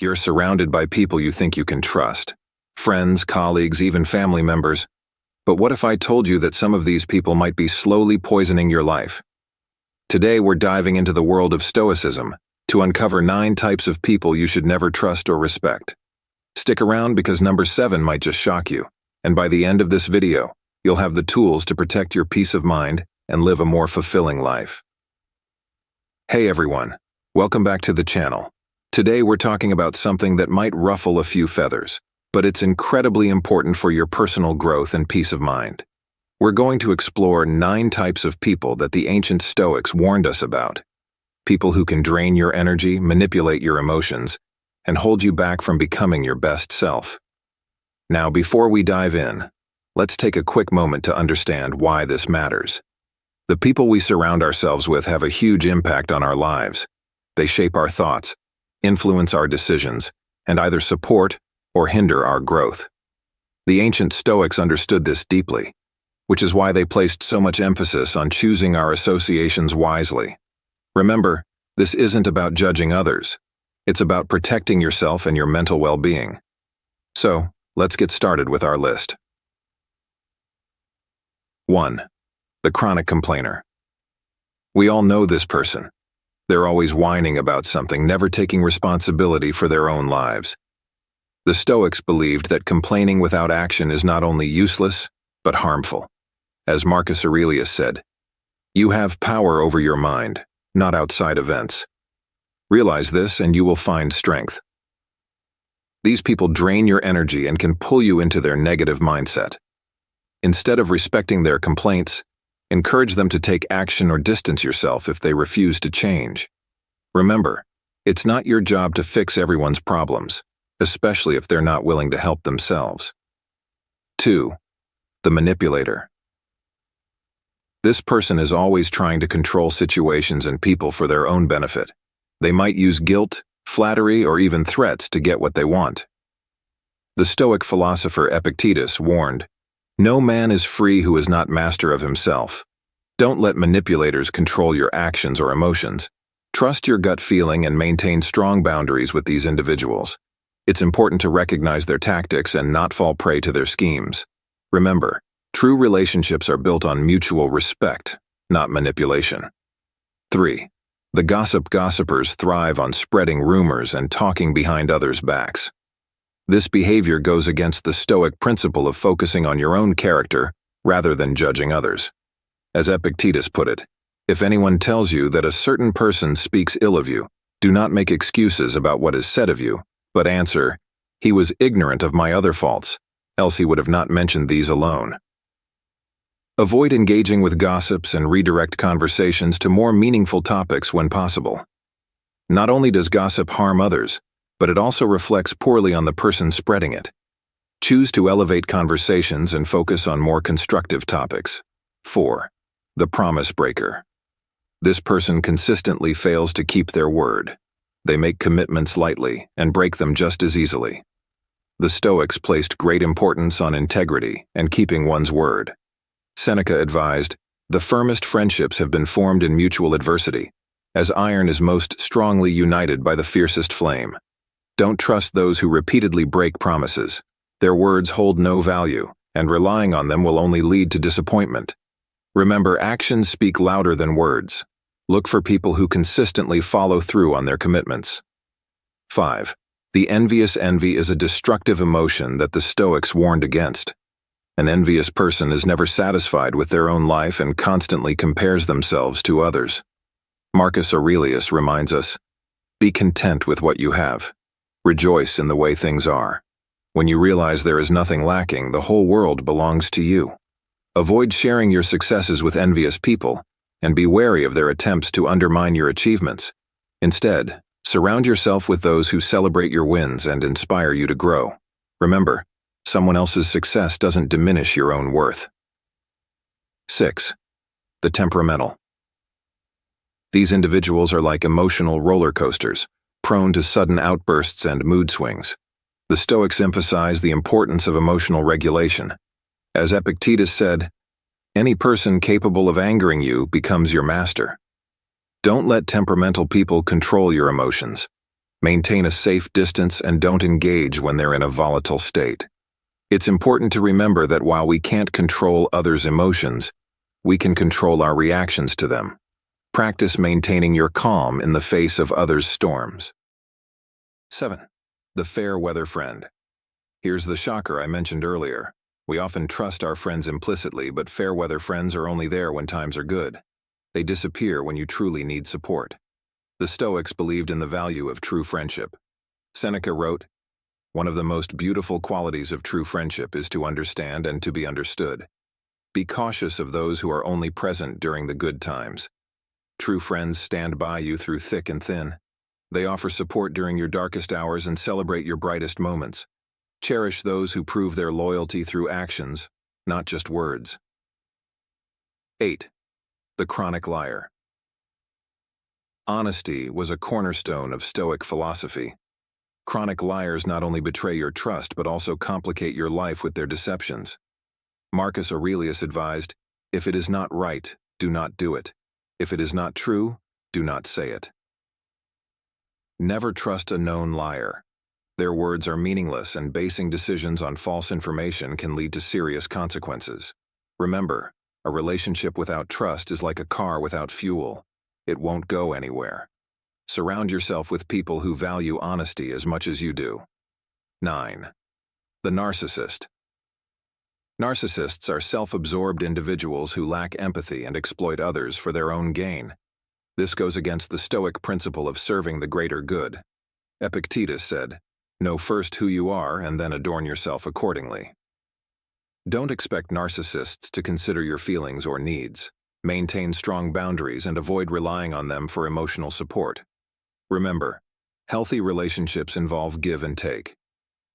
You're surrounded by people you think you can trust. Friends, colleagues, even family members. But what if I told you that some of these people might be slowly poisoning your life? Today we're diving into the world of Stoicism to uncover 9 types of people you should never trust or respect. Stick around because number 7 might just shock you, and by the end of this video, you'll have the tools to protect your peace of mind and live a more fulfilling life. Hey everyone, welcome back to the channel. Today we're talking about something that might ruffle a few feathers, but it's incredibly important for your personal growth and peace of mind. We're going to explore 9 types of people that the ancient Stoics warned us about. People who can drain your energy, manipulate your emotions, and hold you back from becoming your best self. Now, before we dive in, let's take a quick moment to understand why this matters. The people we surround ourselves with have a huge impact on our lives. They shape our thoughts, influence our decisions, and either support or hinder our growth. The ancient Stoics understood this deeply, which is why they placed so much emphasis on choosing our associations wisely. Remember, this isn't about judging others. It's about protecting yourself and your mental well-being. So, let's get started with our list. 1. The chronic complainer. We all know this person. They're always whining about something, never taking responsibility for their own lives. The Stoics believed that complaining without action is not only useless, but harmful. As Marcus Aurelius said, "You have power over your mind, not outside events." Realize this and you will find strength. These people drain your energy and can pull you into their negative mindset. Instead of respecting their complaints, encourage them to take action or distance yourself if they refuse to change. Remember, it's not your job to fix everyone's problems, especially if they're not willing to help themselves. 2. The manipulator. This person is always trying to control situations and people for their own benefit. They might use guilt, flattery, or even threats to get what they want. The Stoic philosopher Epictetus warned, "No man is free who is not master of himself." Don't let manipulators control your actions or emotions. Trust your gut feeling and maintain strong boundaries with these individuals. It's important to recognize their tactics and not fall prey to their schemes. Remember, true relationships are built on mutual respect, not manipulation. 3. The gossipers thrive on spreading rumors and talking behind others' backs. This behavior goes against the Stoic principle of focusing on your own character rather than judging others. As Epictetus put it, if anyone tells you that a certain person speaks ill of you, do not make excuses about what is said of you, but answer, "He was ignorant of my other faults, else he would have not mentioned these alone." Avoid engaging with gossips and redirect conversations to more meaningful topics when possible. Not only does gossip harm others, but it also reflects poorly on the person spreading it. Choose to elevate conversations and focus on more constructive topics. 4. The promise breaker. This person consistently fails to keep their word. They make commitments lightly and break them just as easily. The Stoics placed great importance on integrity and keeping one's word. Seneca advised, "The firmest friendships have been formed in mutual adversity, as iron is most strongly united by the fiercest flame." Don't trust those who repeatedly break promises. Their words hold no value, and relying on them will only lead to disappointment. Remember, actions speak louder than words. Look for people who consistently follow through on their commitments. 5. The envious envy is a destructive emotion that the Stoics warned against. An envious person is never satisfied with their own life and constantly compares themselves to others. Marcus Aurelius reminds us, "Be content with what you have. Rejoice in the way things are. When you realize there is nothing lacking, the whole world belongs to you." Avoid sharing your successes with envious people, and be wary of their attempts to undermine your achievements. Instead, surround yourself with those who celebrate your wins and inspire you to grow. Remember, someone else's success doesn't diminish your own worth. 6. The temperamental. These individuals are like emotional roller coasters, prone to sudden outbursts and mood swings. The Stoics emphasize the importance of emotional regulation. As Epictetus said, "Any person capable of angering you becomes your master." Don't let temperamental people control your emotions. Maintain a safe distance and don't engage when they're in a volatile state. It's important to remember that while we can't control others' emotions, we can control our reactions to them. Practice maintaining your calm in the face of others' storms. 7. The fair weather friend. Here's the shocker I mentioned earlier. We often trust our friends implicitly, but fair weather friends are only there when times are good. They disappear when you truly need support. The Stoics believed in the value of true friendship. Seneca wrote, "One of the most beautiful qualities of true friendship is to understand and to be understood. Be cautious of those who are only present during the good times. True friends stand by you through thick and thin. They offer support during your darkest hours and celebrate your brightest moments. Cherish those who prove their loyalty through actions, not just words." 8. The chronic liar. Honesty was a cornerstone of Stoic philosophy. Chronic liars not only betray your trust but also complicate your life with their deceptions. Marcus Aurelius advised, "If it is not right, do not do it. If it is not true, do not say it." Never trust a known liar. Their words are meaningless, and basing decisions on false information can lead to serious consequences. Remember, a relationship without trust is like a car without fuel. It won't go anywhere. Surround yourself with people who value honesty as much as you do. 9. The narcissist. Narcissists are self-absorbed individuals who lack empathy and exploit others for their own gain. This goes against the Stoic principle of serving the greater good. Epictetus said, "Know first who you are and then adorn yourself accordingly." Don't expect narcissists to consider your feelings or needs. Maintain strong boundaries and avoid relying on them for emotional support. Remember, healthy relationships involve give and take.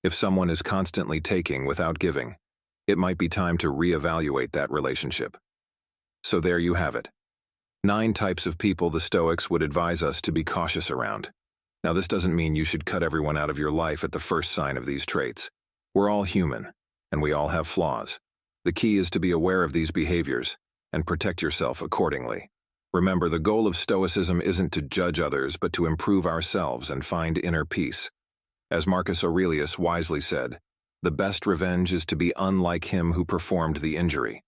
If someone is constantly taking without giving, it might be time to reevaluate that relationship. So there you have it. 9 types of people the Stoics would advise us to be cautious around. Now, this doesn't mean you should cut everyone out of your life at the first sign of these traits. We're all human, and we all have flaws. The key is to be aware of these behaviors and protect yourself accordingly. Remember, the goal of Stoicism isn't to judge others, but to improve ourselves and find inner peace. As Marcus Aurelius wisely said, "The best revenge is to be unlike him who performed the injury."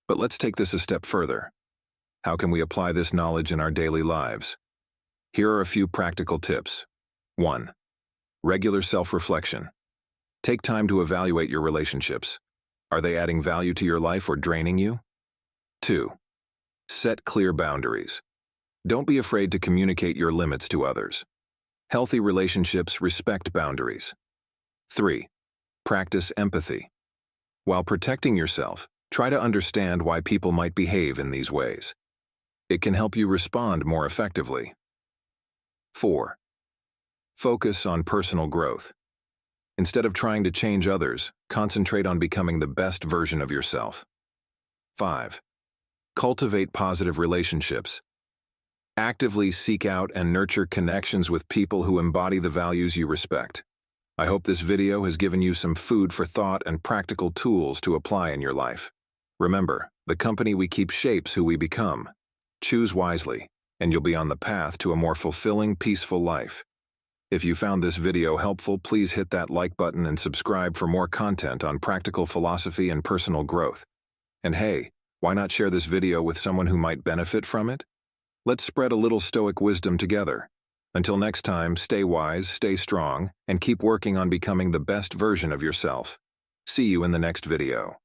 But let's take this a step further. How can we apply this knowledge in our daily lives? Here are a few practical tips. 1. Regular self-reflection. Take time to evaluate your relationships. Are they adding value to your life or draining you? 2. Set clear boundaries. Don't be afraid to communicate your limits to others. Healthy relationships respect boundaries. 3. Practice empathy. While protecting yourself, try to understand why people might behave in these ways. It can help you respond more effectively. 4. Focus on personal growth. Instead of trying to change others, concentrate on becoming the best version of yourself. 5. Cultivate positive relationships. Actively seek out and nurture connections with people who embody the values you respect. I hope this video has given you some food for thought and practical tools to apply in your life. Remember, the company we keep shapes who we become. Choose wisely, and you'll be on the path to a more fulfilling, peaceful life. If you found this video helpful, please hit that like button and subscribe for more content on practical philosophy and personal growth. And hey, why not share this video with someone who might benefit from it? Let's spread a little Stoic wisdom together. Until next time, stay wise, stay strong, and keep working on becoming the best version of yourself. See you in the next video.